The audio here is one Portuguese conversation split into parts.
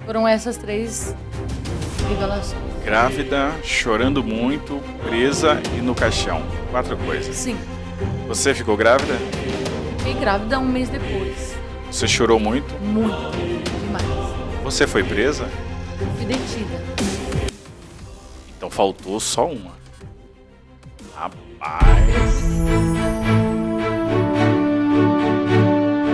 Foram essas 3 revelações. Grávida, chorando muito, presa e no caixão. 4 coisas. Sim. Você ficou grávida? Fiquei grávida 1 mês depois. Você chorou muito? Muito. Demais. Você foi presa? Fui detida. Então faltou só uma. Rapaz.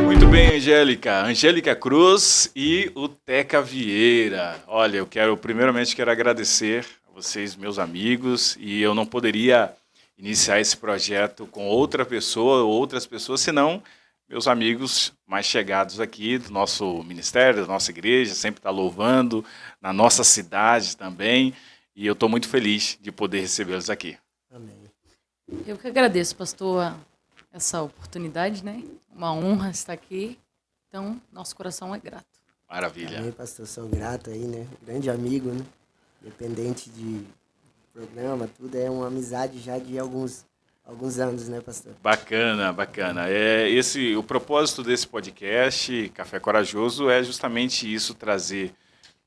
Muito bem, Angélica. Angélica Cruz e o Teca Vieira. Olha, primeiramente quero agradecer a vocês, meus amigos, e eu não poderia iniciar esse projeto com outra pessoa ou outras pessoas, senão meus amigos mais chegados aqui do nosso ministério, da nossa igreja, sempre está louvando, na nossa cidade também, e eu estou muito feliz de poder recebê-los aqui. Amém. Eu que agradeço, pastor, essa oportunidade, né? Uma honra estar aqui. Então, nosso coração é grato. Maravilha. Amém, pastor, sou grato aí, né? Grande amigo, né? Independente de programa, tudo é uma amizade já de alguns anos, né, pastor? Bacana, bacana. O propósito desse podcast, Café Corajoso, é justamente isso, trazer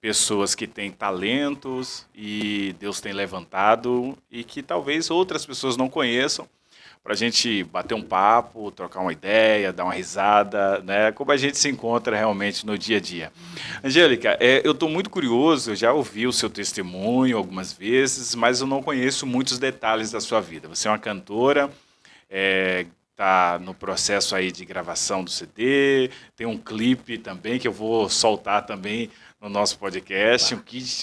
pessoas que têm talentos e Deus tem levantado e que talvez outras pessoas não conheçam, para a gente bater um papo, trocar uma ideia, dar uma risada, né? Como a gente se encontra realmente no dia a dia. Angélica, eu estou muito curioso, eu já ouvi o seu testemunho algumas vezes, mas eu não conheço muitos detalhes da sua vida. Você é uma cantora, está no processo aí de gravação do CD, tem um clipe também que eu vou soltar também no nosso podcast,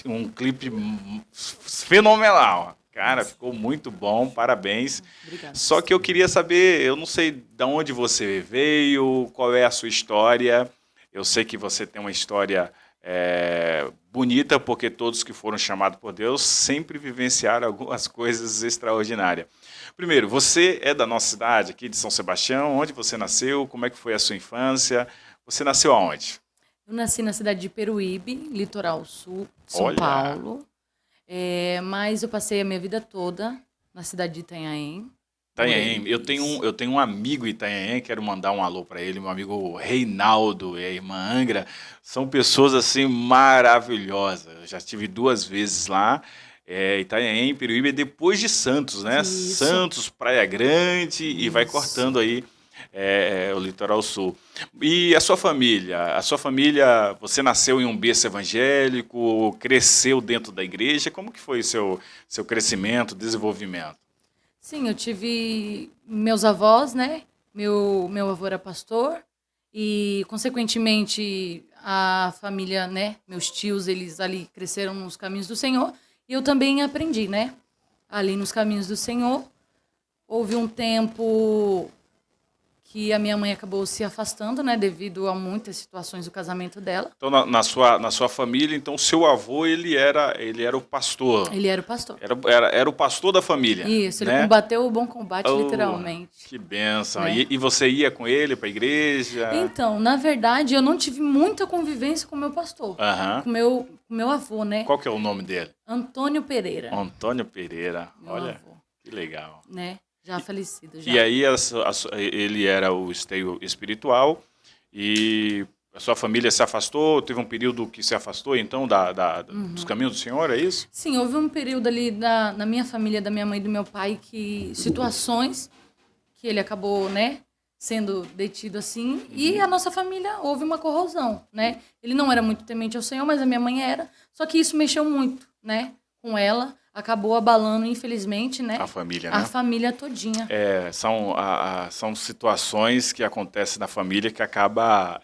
um clipe fenomenal. Cara, ficou muito bom, parabéns. Obrigada. Só que eu queria saber, eu não sei de onde você veio, qual é a sua história. Eu sei que você tem uma história bonita, porque todos que foram chamados por Deus sempre vivenciaram algumas coisas extraordinárias. Primeiro, você é da nossa cidade, aqui de São Sebastião. Onde você nasceu? Como é que foi a sua infância? Você nasceu aonde? Eu nasci na cidade de Peruíbe, litoral sul de São Olha. Paulo. Mas eu passei a minha vida toda na cidade de Itanhaém. Itanhaém. Eu tenho um amigo em Itanhaém, quero mandar um alô para ele, meu amigo Reinaldo e a irmã Angra. São pessoas assim maravilhosas. Eu já estive 2 vezes lá. Itanhaém, Peruíbe, depois de Santos, né? Isso. Santos, Praia Grande, e vai cortando aí o litoral sul. E a sua família? Você nasceu em um berço evangélico, cresceu dentro da igreja. Como que foi seu crescimento, desenvolvimento? Sim, eu tive meus avós, né? Meu avô era pastor e, consequentemente, a família, né? Meus tios, eles ali cresceram nos caminhos do Senhor e eu também aprendi, né? Ali nos caminhos do Senhor. Houve um tempo que a minha mãe acabou se afastando, né, devido a muitas situações do casamento dela. Então, na sua família, então, seu avô, ele era o pastor. Ele era o pastor. Era o pastor da família. Isso, ele né? combateu o bom combate, literalmente. Que bênção. Né? E você ia com ele para a igreja? Então, na verdade, eu não tive muita convivência com o meu pastor. Aham. Com meu avô, né? Qual que é o nome dele? Antônio Pereira. Antônio Pereira. Meu Olha, avô, que legal. né? Já falecido, já. E aí ele era o esteio espiritual e a sua família se afastou, teve um período que se afastou, então, dos caminhos do Senhor, é isso? Sim, houve um período ali na minha família, da minha mãe e do meu pai, situações que ele acabou, né, sendo detido assim, e a nossa família houve uma corrosão, né? Ele não era muito temente ao Senhor, mas a minha mãe era, só que isso mexeu muito, né, com ela, acabou abalando, infelizmente, né? A família, né? A família todinha. São situações que acontecem na família que acaba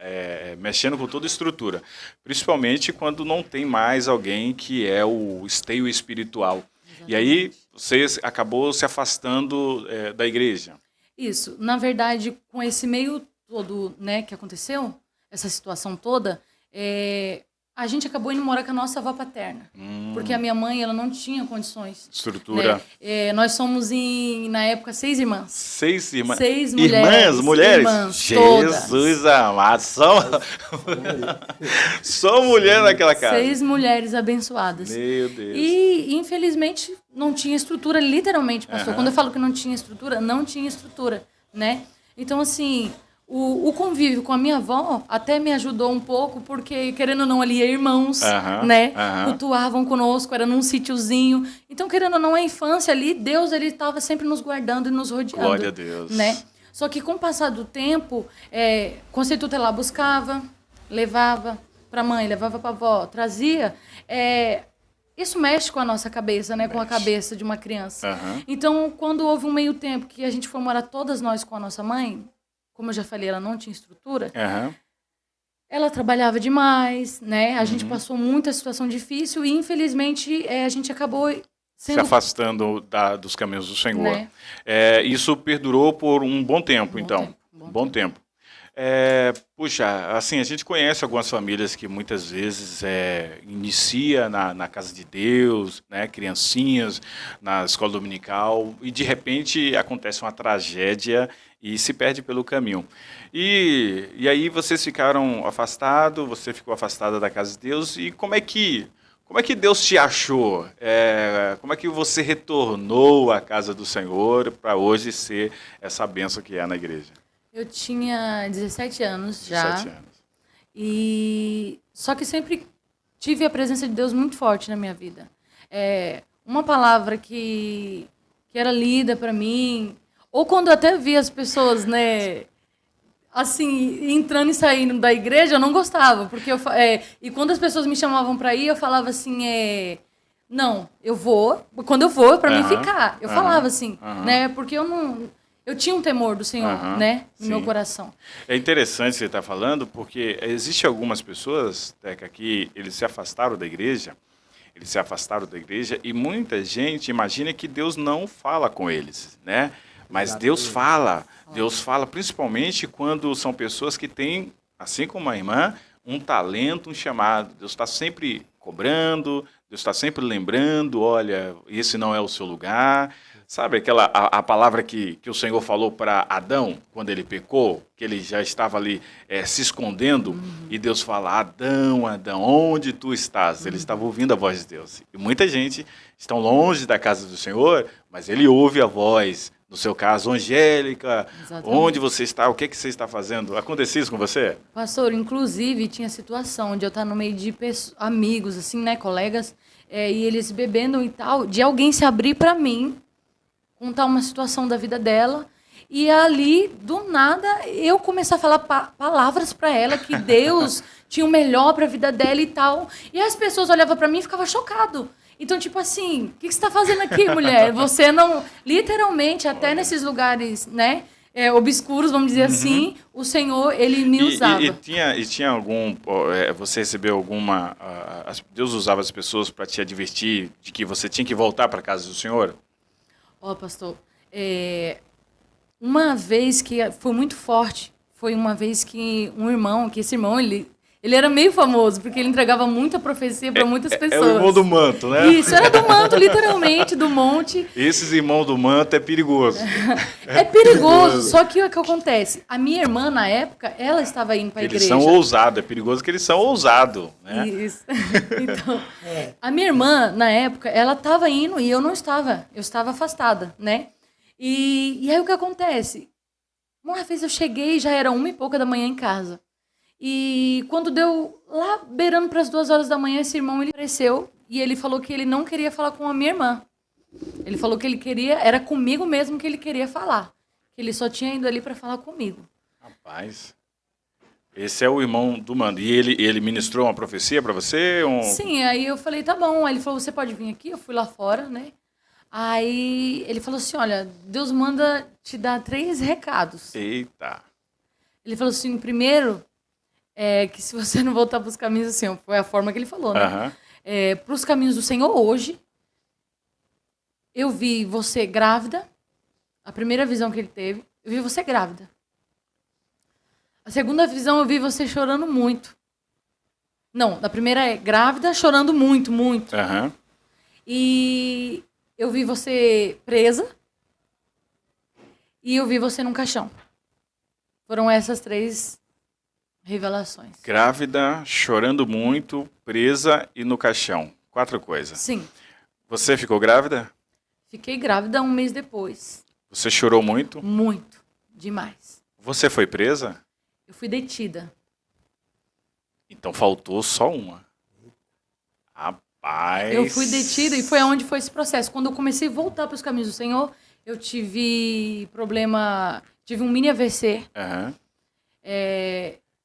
mexendo com toda a estrutura. Principalmente quando não tem mais alguém que é o esteio espiritual. Exatamente. E aí você acabou se afastando da igreja. Isso. Na verdade, com esse meio todo, né, que aconteceu, essa situação toda, a gente acabou indo morar com a nossa avó paterna. Porque a minha mãe, ela não tinha condições. Estrutura. Né? Nós somos, na época, 6 irmãs. 6 irmãs? 6 mulheres. Mulheres? Irmãs, Jesus todas. amado. Só mulher naquela casa. 6 mulheres abençoadas. Meu Deus. E, infelizmente, não tinha estrutura, literalmente, pastor. Quando eu falo que não tinha estrutura, né? Então, assim, o convívio com a minha avó até me ajudou um pouco, porque, querendo ou não, ali irmãos, né? Cultuavam conosco, era num sítiozinho. Então, querendo ou não, a infância ali, Deus, ele estava sempre nos guardando e nos rodeando. Glória a Deus. Né? Só que, com o passar do tempo, Conceito lá buscava, levava para a mãe, levava para a avó, trazia. Isso mexe com a nossa cabeça, né? Com a cabeça de uma criança. Então, quando houve um meio tempo que a gente foi morar todas nós com a nossa mãe, como eu já falei, ela não tinha estrutura, ela trabalhava demais, né? A gente passou muita situação difícil e, infelizmente, a gente acabou se afastando dos caminhos do Senhor. Né? Isso perdurou por um bom tempo, então. Bom tempo. Puxa, assim, a gente conhece algumas famílias que muitas vezes inicia na casa de Deus, né, criancinhas, na escola dominical, e de repente acontece uma tragédia e se perde pelo caminho. E aí vocês ficaram afastados, você ficou afastada da casa de Deus, e como é que Deus te achou? Como é que você retornou à casa do Senhor para hoje ser essa bênção que é na igreja? Eu tinha 17 anos já. 17 anos. Só que sempre tive a presença de Deus muito forte na minha vida. Uma palavra que era lida para mim, ou quando eu até via as pessoas, né, assim, entrando e saindo da igreja, eu não gostava, porque e quando as pessoas me chamavam para ir, eu falava assim, não, eu vou, quando eu vou é para mim ficar. Eu falava assim, né, porque eu tinha um temor do Senhor, né, no meu coração. É interessante você estar falando, porque existem algumas pessoas, Teca, que eles se afastaram da igreja, e muita gente imagina que Deus não fala com eles, né? Mas Deus fala principalmente quando são pessoas que têm, assim como a irmã, um talento, um chamado. Deus está sempre cobrando, Deus está sempre lembrando, olha, esse não é o seu lugar. Sabe a palavra que o Senhor falou para Adão, quando ele pecou, que ele já estava ali se escondendo, e Deus fala, Adão, Adão, onde tu estás? Ele estava ouvindo a voz de Deus. E muita gente está longe da casa do Senhor, mas ele ouve a voz. No seu caso, Angélica, exatamente. Onde você está, o que você está fazendo? Aconteceu isso com você? Pastor, inclusive tinha situação de eu estar no meio de amigos, assim, né, colegas, e eles bebendo e tal, de alguém se abrir para mim, contar uma situação da vida dela, e ali, do nada, eu começar a falar palavras para ela, que Deus tinha o melhor para a vida dela e tal, e as pessoas olhavam para mim e ficavam chocadas. Então, tipo assim, o que você está fazendo aqui, mulher? Você não... Literalmente, até nesses lugares, né, obscuros, vamos dizer assim, o Senhor, ele me usava. E tinha algum... Você recebeu alguma... Deus usava as pessoas para te advertir de que você tinha que voltar para a casa do Senhor? Pastor, uma vez que foi muito forte, foi uma vez que esse irmão, ele era meio famoso, porque ele entregava muita profecia para muitas pessoas. É o irmão do manto, né? Isso, era do manto, literalmente, do monte. Esses irmãos do manto é perigoso. É perigoso, só que o que acontece? A minha irmã, na época, ela estava indo para a igreja. Eles são ousados, é perigoso que eles são ousados, né? Isso. Então, a minha irmã, na época, ela estava indo e eu não estava. Eu estava afastada, né? E aí o que acontece? Uma vez eu cheguei, já era 1h pouca da manhã em casa. E quando deu lá, beirando para as 2h da manhã, esse irmão ele apareceu e ele falou que ele não queria falar com a minha irmã. Ele falou que ele queria, era comigo mesmo que ele queria falar. Que ele só tinha ido ali para falar comigo. Rapaz, esse é o irmão do mando. E ele ministrou uma profecia para você? Sim, aí eu falei, tá bom. Aí ele falou, você pode vir aqui? Eu fui lá fora, né? Aí ele falou assim, olha, Deus manda te dar 3 recados. Eita. Ele falou assim, primeiro... que se você não voltar para os caminhos do Senhor, foi a forma que ele falou, né? Para os caminhos do Senhor hoje, eu vi você grávida, a primeira visão que ele teve, eu vi você grávida. A segunda visão, eu vi você chorando muito. Não, a primeira é grávida, chorando muito, muito. E eu vi você presa e eu vi você num caixão. Foram essas 3 revelações. Grávida, chorando muito, presa e no caixão. 4 coisas. Sim. Você ficou grávida? Fiquei grávida 1 mês depois. Você chorou muito? Muito. Demais. Você foi presa? eu fui detida. Então faltou só uma. Rapaz. Eu fui detida e foi aonde foi esse processo. Quando eu comecei a voltar para os caminhos do Senhor, eu tive tive um mini AVC. Aham.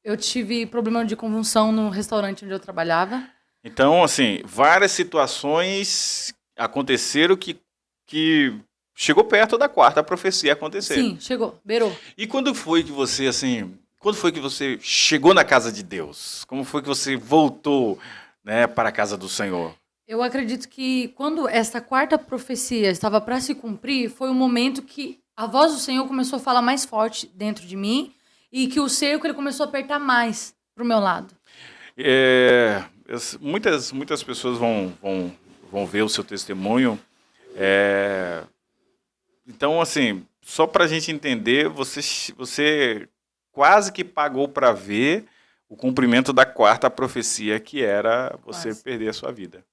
Eu tive problema de convulsão no restaurante onde eu trabalhava. Então, assim, várias situações aconteceram que chegou perto da quarta profecia acontecer. Sim, chegou, beirou. E quando foi que você, assim, quando foi que você chegou na casa de Deus? Como foi que você voltou, né, para a casa do Senhor? Eu acredito que quando essa quarta profecia estava para se cumprir, foi o momento que a voz do Senhor começou a falar mais forte dentro de mim e que o cerco ele começou a apertar mais pro meu lado. Muitas pessoas vão ver o seu testemunho. Então, assim, só para a gente entender, você quase que pagou para ver o cumprimento da quarta profecia, que era você Quase. perder a sua vida.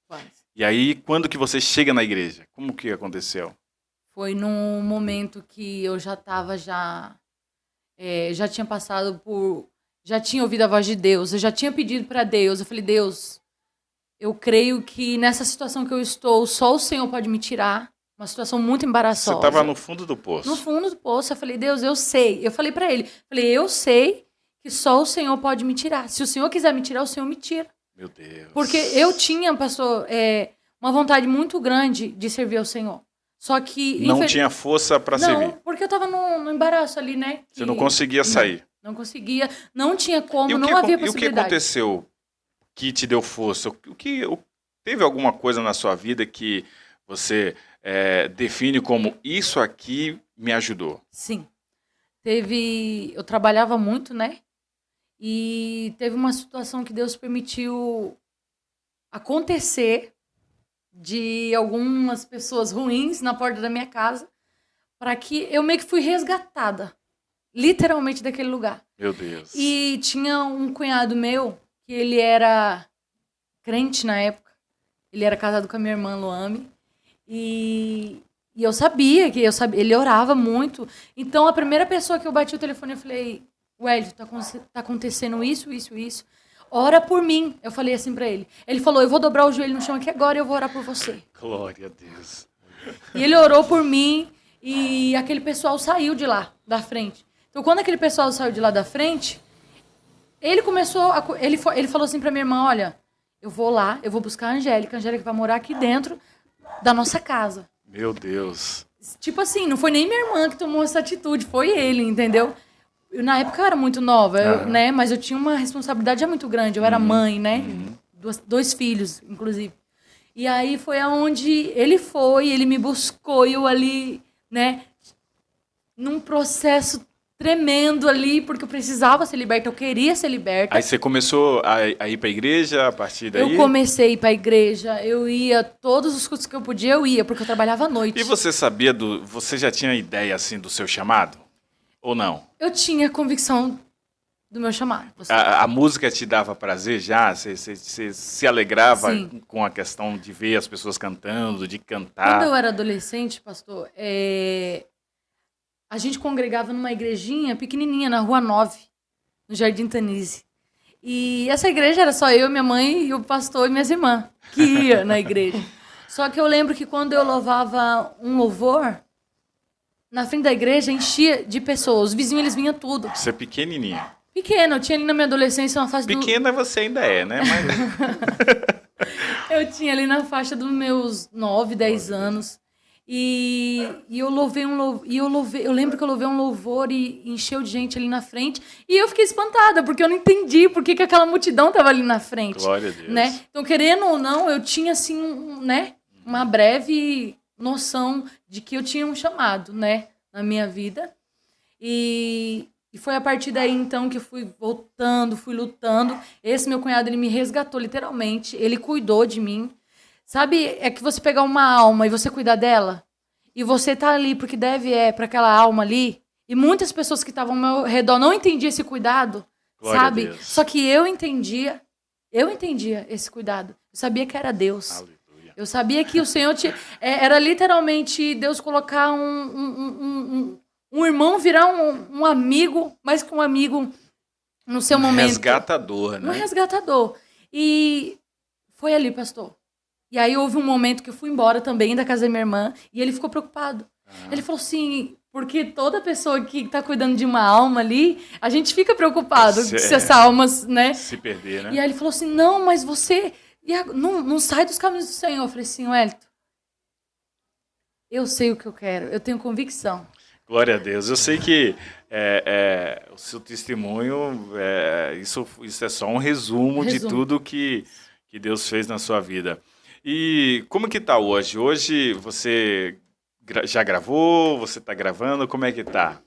Quase. E aí, quando que você chega na igreja? Como que aconteceu? Foi num momento que eu já estava já tinha passado por, já tinha ouvido a voz de Deus, eu já tinha pedido para Deus, eu falei, Deus, eu creio que nessa situação que eu estou, só o Senhor pode me tirar, uma situação muito embaraçosa. Você estava no fundo do poço. No fundo do poço, eu falei, Deus, eu sei. Eu falei para ele, eu sei que só o Senhor pode me tirar. Se o Senhor quiser me tirar, o Senhor me tira. Meu Deus. Porque eu tinha, pastor, uma vontade muito grande de servir ao Senhor. Só que... Não tinha força para servir. Não, porque eu estava no embaraço ali, né? Você não conseguia sair. Não conseguia, não tinha como, E não havia E o que possibilidade. aconteceu que te deu força? Teve alguma coisa na sua vida que você define como isso aqui me ajudou? Sim. Eu trabalhava muito, né? E teve uma situação que Deus permitiu acontecer de algumas pessoas ruins na porta da minha casa, para que eu meio que fui resgatada, literalmente, daquele lugar. Meu Deus. E tinha um cunhado meu, que ele era crente na época, ele era casado com a minha irmã Luame, e eu sabia ele orava muito. Então, a primeira pessoa que eu bati o telefone, eu falei, Wellington, tá acontecendo isso. Ora por mim. Eu falei assim pra ele. Ele falou, eu vou dobrar o joelho no chão aqui agora e eu vou orar por você. Glória a Deus. E ele orou por mim e aquele pessoal saiu de lá, da frente. Então, quando aquele pessoal saiu de lá da frente, ele falou assim pra minha irmã, olha, eu vou lá, eu vou buscar a Angélica vai morar aqui dentro da nossa casa. Meu Deus. Tipo assim, não foi nem minha irmã que tomou essa atitude, foi ele, entendeu? Na época eu era muito nova, né? Mas eu tinha uma responsabilidade já muito grande. Eu era mãe, né? Dois filhos, inclusive. E aí foi aonde ele me buscou e eu ali, né? Num processo tremendo ali, porque eu precisava ser liberta, eu queria ser liberta. Aí você começou a ir para a igreja a partir daí? Eu comecei a ir para a igreja, eu ia, todos os cultos que eu podia, eu ia, porque eu trabalhava à noite. E você você já tinha ideia assim do seu chamado? Ou não? Eu tinha convicção do meu chamado. A música te dava prazer já? Você se alegrava Sim. com a questão de ver as pessoas cantando, de cantar? Quando eu era adolescente, pastor, a gente congregava numa igrejinha pequenininha, na Rua 9, no Jardim Tanise. E essa igreja era só eu, minha mãe, e o pastor e minhas irmãs que ia na igreja. Só que eu lembro que quando eu louvava um louvor, na frente da igreja enchia de pessoas. Os vizinhos, eles vinham tudo. Você é pequenininha. Pequena, eu tinha ali na minha adolescência uma faixa Pequena você ainda é, né? Mas... Eu tinha ali na faixa dos meus 9, 10 anos. E eu louvei um louvor. Eu lembro que eu louvei um louvor e encheu de gente ali na frente. E eu fiquei espantada, porque eu não entendi por que aquela multidão estava ali na frente. Glória a Deus. Né? Então, querendo ou não, eu tinha assim, né, uma breve noção de que eu tinha um chamado, né, na minha vida. E foi a partir daí, então, que eu fui voltando, fui lutando. Esse meu cunhado, ele me resgatou, literalmente. Ele cuidou de mim. Sabe, é que você pegar uma alma e você cuidar dela, e você tá ali porque para aquela alma ali, e muitas pessoas que estavam ao meu redor não entendiam esse cuidado, Glória sabe? a Deus. Só que eu entendia esse cuidado. Eu sabia que era Deus. Aleluia. Eu sabia que o Senhor era literalmente Deus colocar um um irmão virar um amigo, mas que um amigo no seu momento. Resgatador, né? Um resgatador. E foi ali, pastor. E aí houve um momento que eu fui embora também da casa da minha irmã e ele ficou preocupado. Ele falou assim, porque toda pessoa que está cuidando de uma alma ali, a gente fica preocupado se essa alma, né? Se perder, né? E aí ele falou assim, não, mas você não sai dos caminhos do Senhor. Eu falei assim, Wellington, eu sei o que eu quero, eu tenho convicção. Glória a Deus. Eu sei que o seu testemunho, isso é só um resumo de tudo que Deus fez na sua vida. E como que está hoje? Hoje você já gravou? Você está gravando? Como é que está?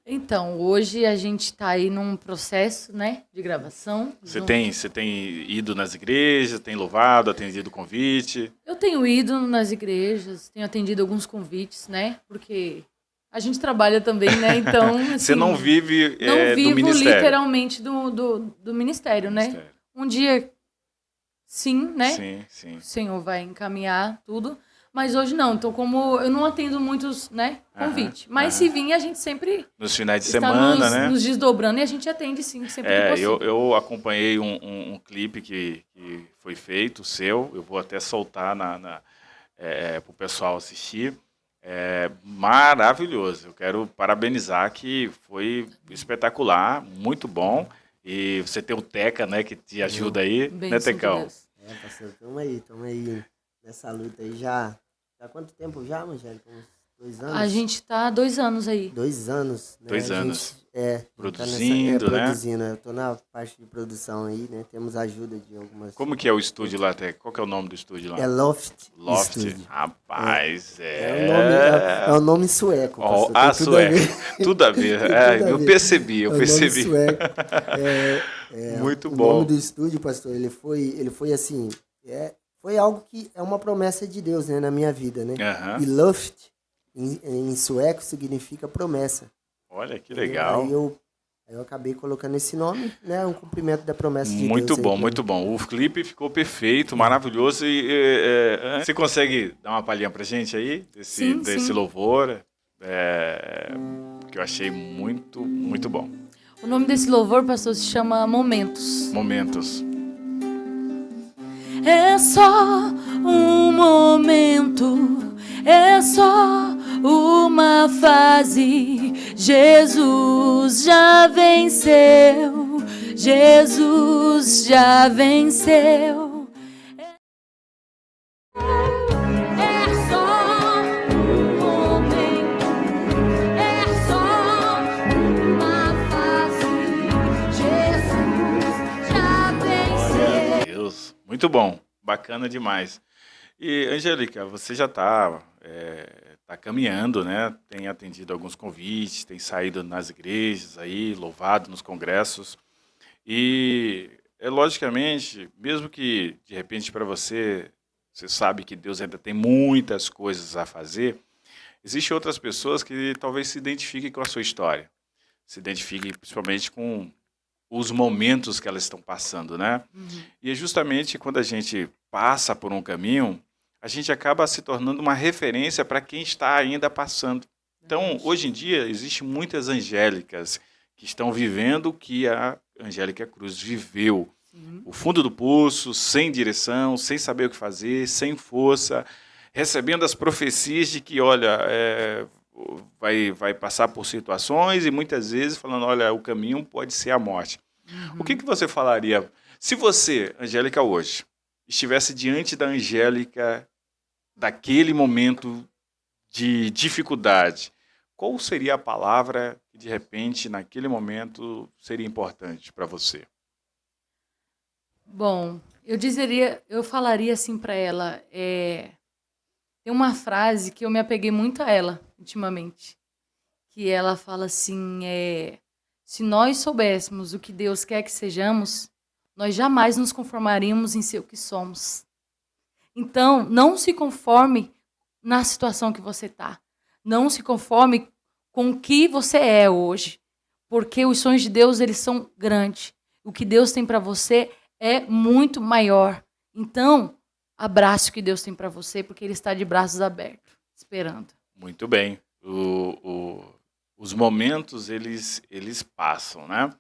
Então, hoje a gente está aí num processo, né, de gravação. Você tem ido nas igrejas, tem louvado, atendido convite? Eu tenho ido nas igrejas, tenho atendido alguns convites, né, porque a gente trabalha também, né, então... Assim, você não vive não vivo do ministério? Literalmente do ministério, né? Um dia, sim, né? Sim. O Senhor vai encaminhar tudo. Mas hoje não. Então, como eu não atendo muitos, né, convite. Mas se vir, a gente sempre... Nos finais de semana, né? Nos desdobrando e a gente atende, sim, sempre que possível. Eu acompanhei um clipe que foi feito, seu. Eu vou até soltar para o pessoal assistir. É maravilhoso. Eu quero parabenizar, que foi espetacular, muito bom. E você tem o Teca, né, que te ajuda aí, né, Tecão? Pastor, estamos aí nessa luta aí já. Há quanto tempo já, Angélica? Uns 2 anos? A gente está 2 anos aí. 2 anos. Né? 2 anos. Produzindo, né? Produzindo. Eu estou na parte de produção aí, né? Temos ajuda de algumas... Como que é o estúdio lá, Teca? Qual que é o nome do estúdio lá? É Loft. Loft. Rapaz, É o nome sueco. Sueco. Tudo a ver. Eu percebi. Nome sueco. Muito bom. O bom. nome do estúdio, pastor, ele foi assim... Foi algo que é uma promessa de Deus, né, na minha vida, né? Uhum. E Luft, em sueco, significa promessa. Olha, que legal. Aí eu acabei colocando esse nome, né? Um cumprimento da promessa de Deus. Muito bom. O clipe ficou perfeito, maravilhoso. E você consegue dar uma palhinha pra gente aí? Desse louvor? Que eu achei muito, muito bom. O nome desse louvor, pastor, se chama Momentos. Momentos. É só um momento, é só uma fase. Jesus já venceu, Jesus já venceu. É só um momento, é só uma fase. Jesus já venceu. Meu Deus, muito bom, bacana demais. E, Angélica, você já está caminhando, né? Tem atendido alguns convites, tem saído nas igrejas aí, louvado nos congressos. E, logicamente, mesmo que, de repente, para você sabe que Deus ainda tem muitas coisas a fazer, existem outras pessoas que talvez se identifiquem com a sua história. Se identifiquem principalmente com os momentos que elas estão passando, né? Uhum. E é justamente quando a gente passa por um caminho, a gente acaba se tornando uma referência para quem está ainda passando. Então, hoje em dia, existem muitas Angélicas que estão vivendo o que a Angélica Cruz viveu. Sim. O fundo do poço, sem direção, sem saber o que fazer, sem força, recebendo as profecias de que, olha, vai passar por situações e muitas vezes falando, olha, o caminho pode ser a morte. Uhum. O que você falaria se você, Angélica, hoje, estivesse diante da Angélica daquele momento de dificuldade? Qual seria a palavra que, de repente, naquele momento, seria importante para você? Bom, eu falaria assim para ela, tem uma frase que eu me apeguei muito a ela ultimamente, que ela fala assim, se nós soubéssemos o que Deus quer que sejamos, nós jamais nos conformaríamos em ser o que somos. Então, não se conforme na situação que você está. Não se conforme com o que você é hoje, porque os sonhos de Deus, eles são grandes. O que Deus tem para você é muito maior. Então, abrace o que Deus tem para você, porque Ele está de braços abertos, esperando. Muito bem. os momentos, eles passam, né?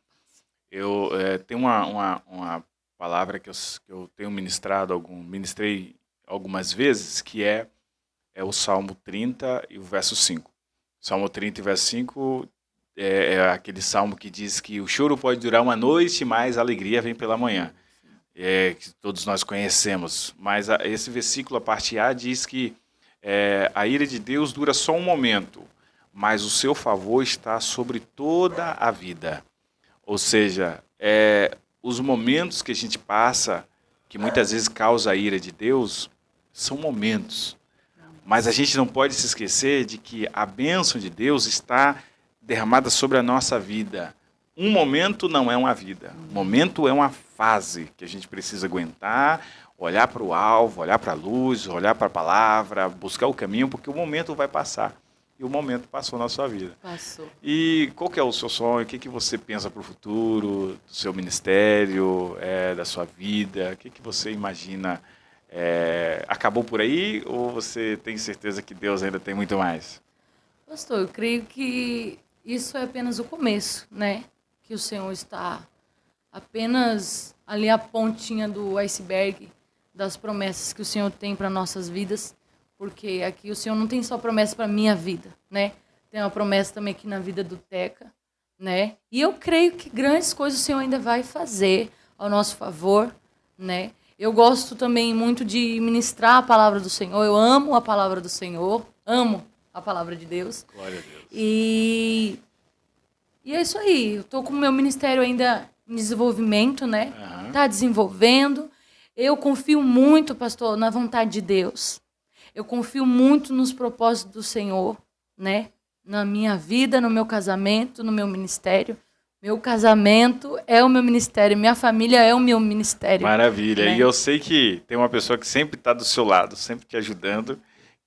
Eu tenho uma palavra que eu tenho ministrei algumas vezes, que é o Salmo 30 e o verso 5. Salmo 30 e verso 5 é aquele salmo que diz que o choro pode durar uma noite, mas a alegria vem pela manhã. Que todos nós conhecemos. Mas esse versículo, a parte A, diz que a ira de Deus dura só um momento, mas o seu favor está sobre toda a vida. Ou seja, os momentos que a gente passa, que muitas vezes causa a ira de Deus, são momentos. Mas a gente não pode se esquecer de que a bênção de Deus está derramada sobre a nossa vida. Um momento não é uma vida. Um momento é uma fase que a gente precisa aguentar, olhar para o alvo, olhar para a luz, olhar para a palavra, buscar o caminho, porque o momento vai passar. E o momento passou na sua vida. Passou. E qual que é o seu sonho? O que você pensa para o futuro, do seu ministério, da sua vida? O que você imagina? Acabou por aí ou você tem certeza que Deus ainda tem muito mais? Pastor, eu creio que isso é apenas o começo, né? Que o Senhor está apenas ali a pontinha do iceberg das promessas que o Senhor tem para nossas vidas, porque aqui o Senhor não tem só promessa para minha vida, né? Tem uma promessa também aqui na vida do Teca, né? E eu creio que grandes coisas o Senhor ainda vai fazer ao nosso favor, né? Eu gosto também muito de ministrar a palavra do Senhor. Eu amo a palavra do Senhor, amo a palavra de Deus. Glória a Deus. E é isso aí. Eu estou com o meu ministério ainda em desenvolvimento, né? Tá desenvolvendo. Eu confio muito, pastor, na vontade de Deus. Eu confio muito nos propósitos do Senhor, né? Na minha vida, no meu casamento, no meu ministério. Meu casamento é o meu ministério, minha família é o meu ministério. Maravilha. Né? E eu sei que tem uma pessoa que sempre está do seu lado, sempre te ajudando,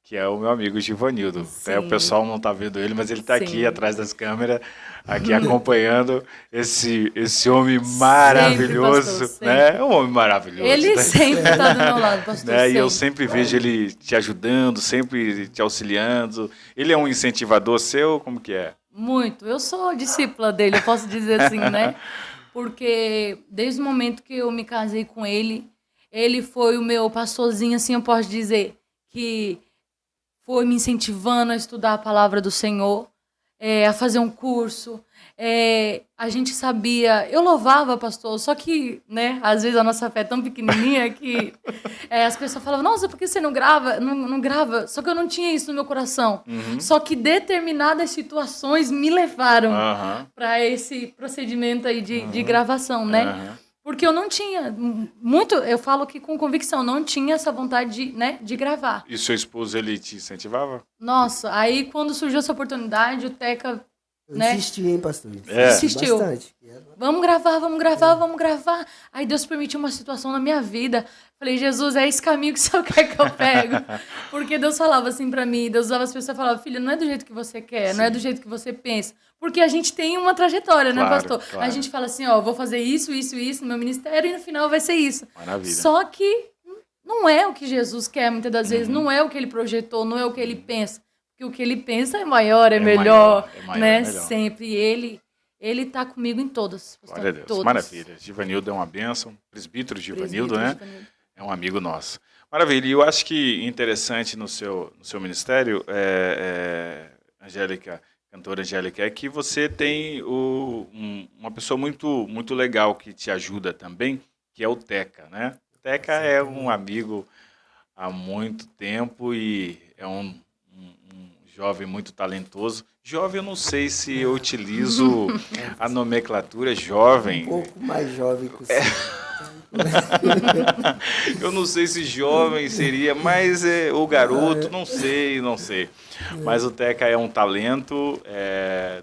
que é o meu amigo Givanildo. O pessoal não está vendo ele, mas ele está aqui atrás das câmeras, aqui acompanhando esse homem maravilhoso. Sempre, pastor, né? É um homem maravilhoso. Ele sempre está do meu lado, pastor. Né? E eu sempre vejo ele te ajudando, sempre te auxiliando. Ele é um incentivador seu? Como que é? Muito. Eu sou discípula dele, eu posso dizer assim, né? Porque desde o momento que eu me casei com ele, ele foi o meu pastorzinho, assim, eu posso dizer, que foi me incentivando a estudar a palavra do Senhor, a fazer um curso. A gente sabia... Eu louvava, pastor, só que, né, às vezes a nossa fé é tão pequenininha que as pessoas falavam, nossa, por que você não grava? Não grava. Só que eu não tinha isso no meu coração. Só que determinadas situações me levaram para esse procedimento aí de gravação, né? Porque eu não tinha muito... Eu falo que com convicção, não tinha essa vontade de gravar. E seu esposo, ele te incentivava? Nossa, aí quando surgiu essa oportunidade, o Teca... Eu insisti, hein, pastor? Insistiu. Bastante. Vamos gravar. Aí Deus permitiu uma situação na minha vida. Falei, Jesus, é esse caminho que o Senhor quer que eu pego. Porque Deus falava assim pra mim, Deus usava as pessoas e falava, filha, não é do jeito que você quer, não é do jeito que você pensa. Porque a gente tem uma trajetória, né, pastor? Claro. A gente fala assim, vou fazer isso no meu ministério e no final vai ser isso. Maravilha. Só que não é o que Jesus quer, muitas das vezes, não é o que ele projetou, não é o que ele pensa. Porque o que ele pensa é maior, é melhor, né? Melhor. Sempre. Ele está comigo em todas. Glória a Deus. Todas. Maravilha. Givanildo é uma bênção. Presbítero Givanildo, né? É um amigo nosso. Maravilha. E eu acho que interessante no seu ministério, Angélica, cantora Angélica, é que você tem uma pessoa muito, muito legal que te ajuda também, que é o Teca, né? O Teca é um amigo há muito tempo e é um jovem muito talentoso. Jovem, eu não sei se eu utilizo a nomenclatura jovem. Um pouco mais jovem que o seu. Eu não sei se jovem seria, mas o garoto, não sei. Mas o Teca é um talento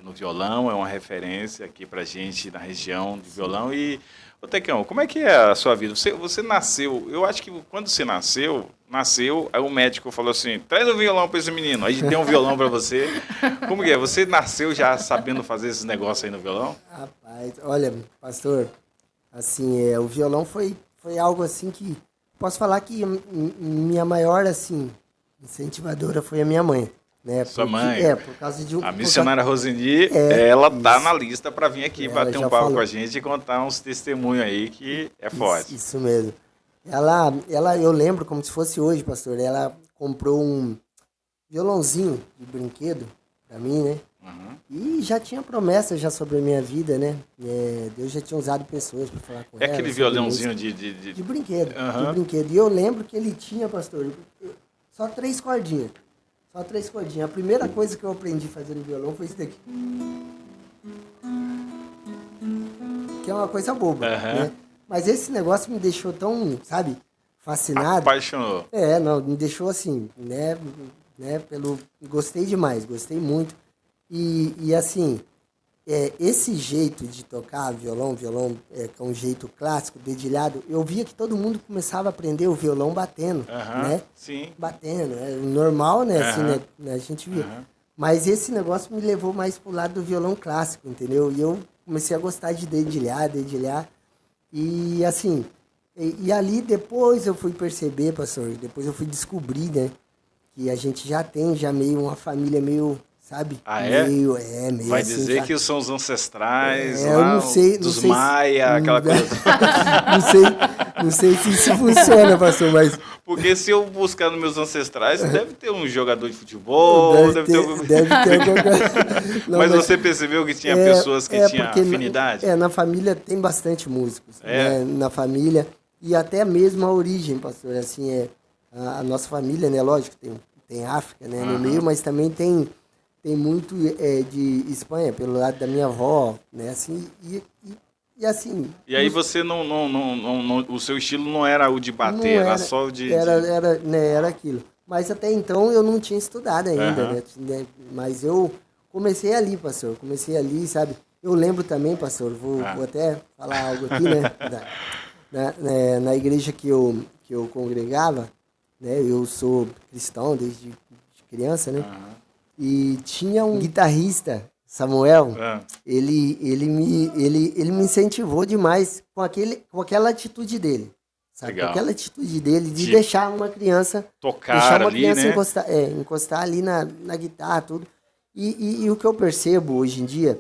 no violão, é uma referência aqui pra gente na região de violão. E, ô Tecão, como é que é a sua vida? Você nasceu, eu acho que quando você nasceu, aí o médico falou assim, traz um violão para esse menino, aí tem um violão para você. Como que é? Você nasceu já sabendo fazer esses negócios aí no violão? Rapaz, olha, pastor, assim, o violão foi algo assim que, posso falar que minha maior, assim, incentivadora foi a minha mãe, né? Sua mãe. Por causa de um... A missionária Roseni, ela tá na lista para vir aqui bater um papo com a gente e contar uns testemunhos aí que é forte. Isso mesmo. Eu lembro como se fosse hoje, pastor, ela comprou um violãozinho de brinquedo para mim, né? E já tinha promessa já sobre a minha vida, né? Deus já tinha usado pessoas para falar com ela. É aquele violãozinho de brinquedo. De brinquedo. E eu lembro que ele tinha, pastor, só 3 cordinhas. Só 3 cordinhas. A primeira coisa que eu aprendi a fazer no violão foi isso daqui. Que é uma coisa boba, né? Mas esse negócio me deixou tão, sabe, fascinado. Apaixonou. Não, me deixou assim, né? Gostei demais, gostei muito. E assim, esse jeito de tocar violão com um jeito clássico, dedilhado, eu via que todo mundo começava a aprender o violão batendo, né? Sim. Batendo, normal, né? Assim, né? A gente via. Mas esse negócio me levou mais pro lado do violão clássico, entendeu? E eu comecei a gostar de dedilhar. E assim, e ali depois eu fui perceber, pastor, depois eu fui descobrir, né? Que a gente já tem meio uma família meio, sabe? Meio vai assim, dizer sabe? que são os ancestrais eu lá, não sei, dos Maia, aquela coisa. não sei se isso funciona, pastor, mas... Porque se eu buscar nos meus ancestrais, deve ter um jogador de futebol, deve ter algum... Mas você percebeu que tinha pessoas que tinham afinidade? Na família tem bastante músicos, né? Na família, e até mesmo a origem, pastor, assim, a nossa família, né, lógico, tem África, né, no meio, mas também tem muito de Espanha, pelo lado da minha avó, né, assim, e assim... E aí você não, o seu estilo não era o de bater, era só o de... Era aquilo. Mas até então eu não tinha estudado ainda, né, mas eu comecei ali, pastor, sabe, eu lembro também, pastor, vou até falar algo aqui, né, na igreja que eu congregava, né, eu sou cristão desde criança, né? E tinha um guitarrista, Samuel, ele me incentivou demais com aquela atitude dele, sabe? Legal. Com aquela atitude dele de deixar uma criança tocar ali, né? encostar ali na guitarra, tudo. E o que eu percebo hoje em dia,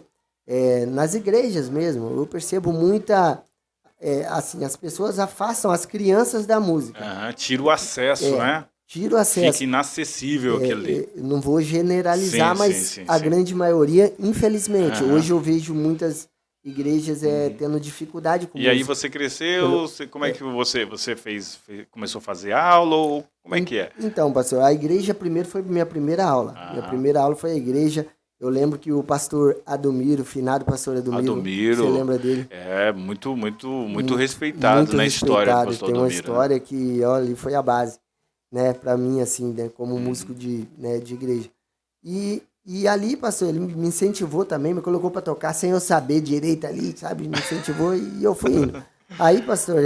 nas igrejas mesmo, eu percebo muita... assim, as pessoas afastam as crianças da música. Tira o acesso, né? Tira o acesso. Fica inacessível aquilo ali. Não vou generalizar, mas a grande maioria, infelizmente. Hoje eu vejo muitas igrejas tendo dificuldade com música. E aí você cresceu, como é que você fez? Começou a fazer aula ou como é que é? Então, pastor, a igreja primeiro foi minha primeira aula. Minha primeira aula foi a igreja. Eu lembro que o pastor Adomiro, o finado pastor Adomiro, você lembra dele? Muito respeitado na história do pastor Adomiro. Tem uma história que, olha, foi a base, né, para mim, assim, né, como músico de igreja. E ali, pastor, ele me incentivou também, me colocou para tocar sem eu saber direito ali, sabe? Me incentivou e eu fui indo. Aí, pastor,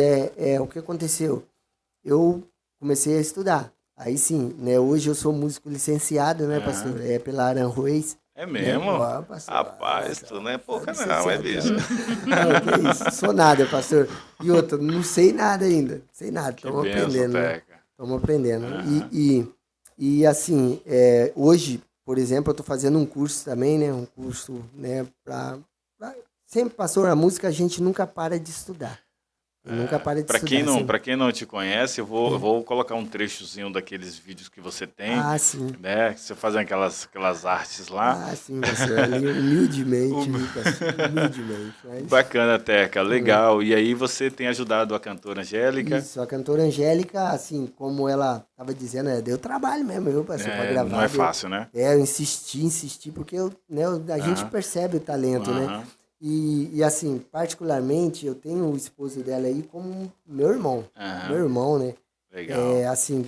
o que aconteceu? Eu comecei a estudar. Aí sim, né, hoje eu sou músico licenciado, né, pastor? Pela Aranjuez. É mesmo? Né? Rapaz, tu não é pouca não, bicho. Não, que isso, sou nada, pastor. E outra, não sei nada ainda. Sei nada, estamos aprendendo. Estamos aprendendo. E assim, hoje, por exemplo, eu estou fazendo um curso também, né? Um curso, né, sempre, pastor, a música a gente nunca para de estudar. Nunca para de estudar. Para quem não te conhece, eu vou colocar um trechozinho daqueles vídeos que você tem. Sim. Né? Que você faz aquelas artes lá. Sim, pastor. Ali, humildemente. Mas... Bacana, Teca. Legal. E aí você tem ajudado a cantora Angélica. Isso, a cantora Angélica, assim, como ela estava dizendo, deu trabalho mesmo, pastor, para gravar. Não é fácil, né? Eu insisti, porque a gente percebe o talento, né? E assim, particularmente, eu tenho o esposo dela aí como meu irmão. Meu irmão, né? Legal. Assim,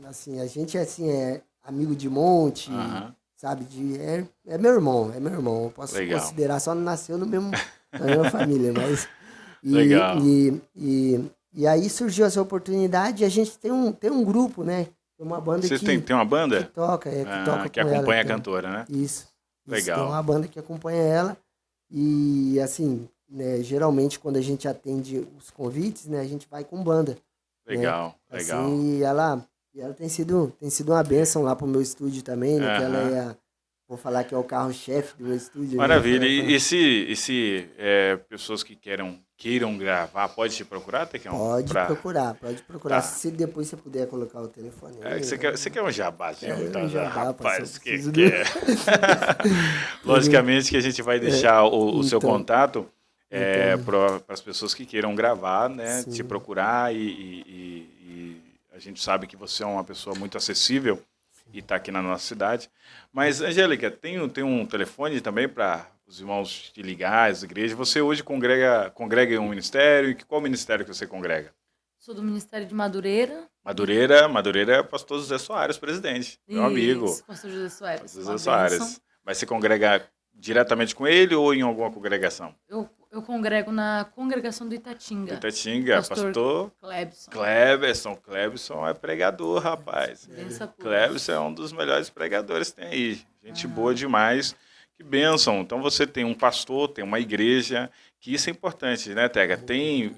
assim, a gente assim, é amigo de monte, sabe? É meu irmão. Eu posso considerar, só não nasceu na mesma família, mas... Legal. E aí surgiu essa oportunidade e a gente tem um grupo, né? Tem uma banda Vocês tem uma banda? Que toca, que acompanha a cantora, né? Isso. Legal. Tem uma banda que acompanha ela. E assim, né, geralmente quando a gente atende os convites, né, a gente vai com banda. Legal, né? legal. Assim, e ela, E ela tem sido uma bênção lá pro meu estúdio também, né? Que ela Aham. vou falar que é o carro-chefe do meu estúdio. Maravilha. Né? E se pessoas que queiram gravar, pode te procurar, Tecão? Pode procurar. Tá. Se depois você puder colocar o telefone aí. Você quer um jabazinho? Então, um jabá, rapaz, que preciso quer. Logicamente que a gente vai deixar o seu então. contato para as pessoas que queiram gravar, né? Sim. Te procurar e a gente sabe que você é uma pessoa muito acessível e está aqui na nossa cidade. Mas, Angélica, tem um telefone também para os irmãos te ligar, as igrejas. Você hoje congrega em um ministério. E qual ministério que você congrega? Sou do Ministério de Madureira. Madureira é o pastor José Soares, presidente. Meu amigo. Isso, pastor José Soares. Pastor José Soares. Mas você congrega diretamente com ele ou em alguma congregação? Eu congrego na congregação do Itatinga. Pastor Clebson. Clebson é pregador, rapaz. Clebson é um dos melhores pregadores que tem aí. Gente boa demais. Que bênção. Então você tem um pastor, tem uma igreja, que isso é importante, né, Tega? Tem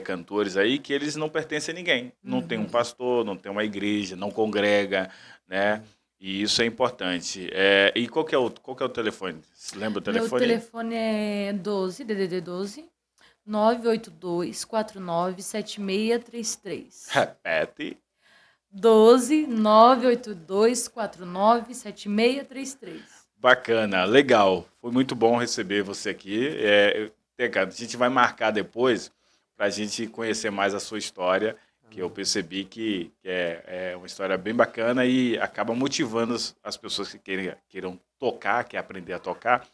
cantores aí que eles não pertencem a ninguém. Não tem um pastor, não tem uma igreja, não congrega, né? E isso é importante. E qual que é o telefone? Você lembra o telefone? Meu telefone é DDD 12 982 49 7633. Repete. 12 982 49 7633. Bacana, legal. Foi muito bom receber você aqui. Tega, a gente vai marcar depois para a gente conhecer mais a sua história, que eu percebi que é uma história bem bacana e acaba motivando as pessoas que queiram tocar, quer aprender a tocar.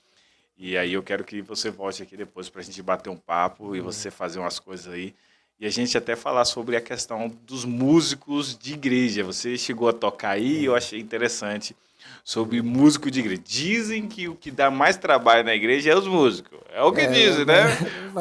E aí eu quero que você volte aqui depois para a gente bater um papo e você fazer umas coisas aí. E a gente até falar sobre a questão dos músicos de igreja. Você chegou a tocar aí e eu achei interessante sobre músico de igreja. Dizem que o que dá mais trabalho na igreja é os músicos. É o que dizem, né?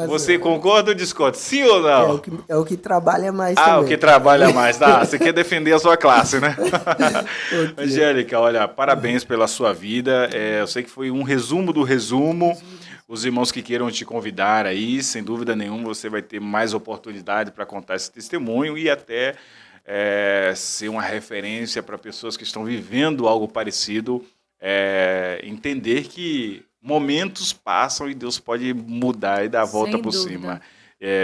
Você concorda ou discorda? Sim ou não? É o que trabalha mais também. O que trabalha mais. Tá, você quer defender a sua classe, né? Okay. Angélica, olha, parabéns pela sua vida. Eu sei que foi um resumo do resumo. Os irmãos que queiram te convidar aí, sem dúvida nenhuma, você vai ter mais oportunidade para contar esse testemunho e até ser uma referência para pessoas que estão vivendo algo parecido, entender que momentos passam e Deus pode mudar e dar a volta por cima.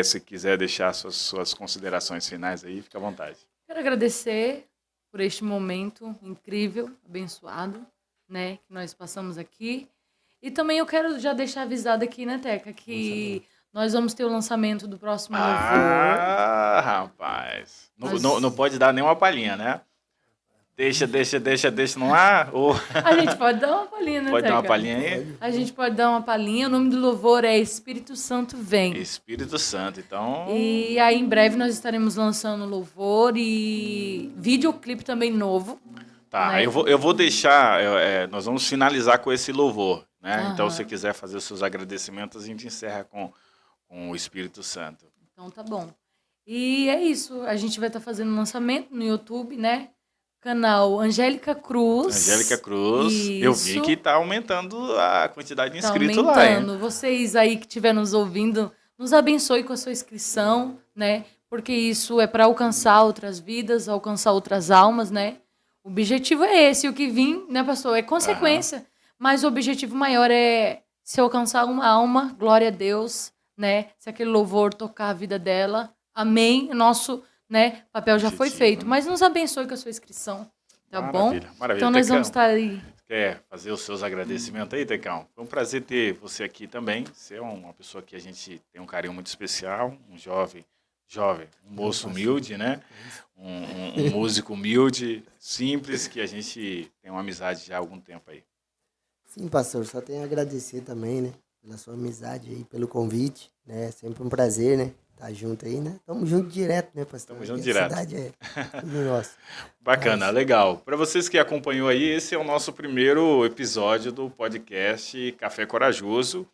Se quiser deixar suas considerações finais aí, fica à vontade. Quero agradecer por este momento incrível, abençoado, né, que nós passamos aqui. E também eu quero já deixar avisado aqui, né, Teca, que nós vamos ter o lançamento do próximo louvor. Rapaz. Não pode dar nenhuma palhinha, né? Deixa no ar. A gente pode dar uma palhinha, né, Pode Teca? dar uma palhinha aí? A gente pode dar uma palhinha. O nome do louvor é Espírito Santo Vem. Espírito Santo, então... E aí, em breve, nós estaremos lançando o louvor e videoclipe também novo. Tá, né? eu vou deixar... nós vamos finalizar com esse louvor, né? Então, se você quiser fazer os seus agradecimentos, a gente encerra com o Espírito Santo. Então, tá bom. E é isso. A gente vai estar fazendo lançamento no YouTube, né? Canal Angélica Cruz. Angélica Cruz. Isso. Eu vi que está aumentando a quantidade de inscritos lá, hein? Vocês aí que estiver nos ouvindo, nos abençoe com a sua inscrição, né? Porque isso é para alcançar outras vidas, alcançar outras almas, né? O objetivo é esse. O que vim, né, pastor? É consequência. Mas o objetivo maior é se alcançar uma alma, glória a Deus, né? Se aquele louvor tocar a vida dela, amém. Nosso, né, papel já foi feito. Mas nos abençoe com a sua inscrição, tá bom? Maravilha. Então nós vamos estar aí. Quer fazer os seus agradecimentos aí, Tecão? Foi um prazer ter você aqui também. Você é uma pessoa que a gente tem um carinho muito especial, um jovem, um moço humilde, né? Um músico humilde, simples, que a gente tem uma amizade já há algum tempo aí. Sim, pastor, só tenho a agradecer também, né? Pela sua amizade aí, pelo convite, né? Sempre um prazer, né? Estar junto aí, né? Tamo junto direto, né, pastor? Tamo junto direto. A cidade é tudo nosso. Bacana, legal. Para vocês que acompanhou aí, esse é o nosso primeiro episódio do podcast Café Corajoso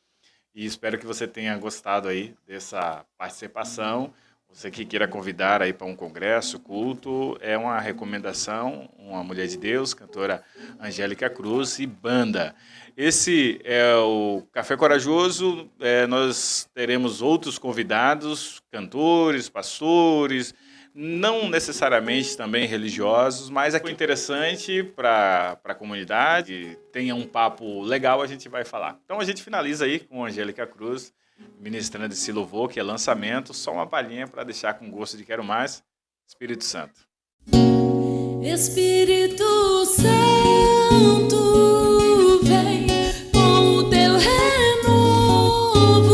e espero que você tenha gostado aí dessa participação. Você que queira convidar aí para um congresso, culto, é uma recomendação, uma mulher de Deus, cantora Angélica Cruz e banda. Esse é o Café Corajoso, nós teremos outros convidados, cantores, pastores, não necessariamente também religiosos, mas é interessante para a comunidade, tenha um papo legal, a gente vai falar. Então a gente finaliza aí com Angélica Cruz, ministrando esse louvor, que é lançamento, só uma palhinha para deixar com gosto de quero mais. Espírito Santo. Espírito Santo, vem com o teu renovo,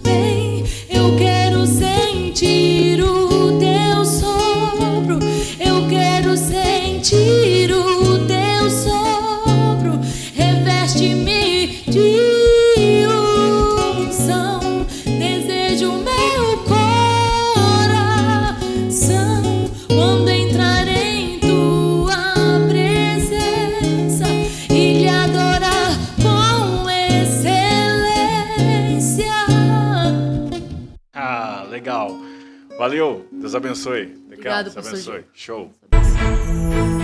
vem, eu quero sentir o teu sopro, eu quero sentir o teu sopro, reveste-me de unção, desejo meu coração, quando entrar em tua presença e lhe adorar com excelência. Ah, legal. Valeu. Deus abençoe. Legal. Obrigado, Deus abençoe. pastor. Show. Deus abençoe.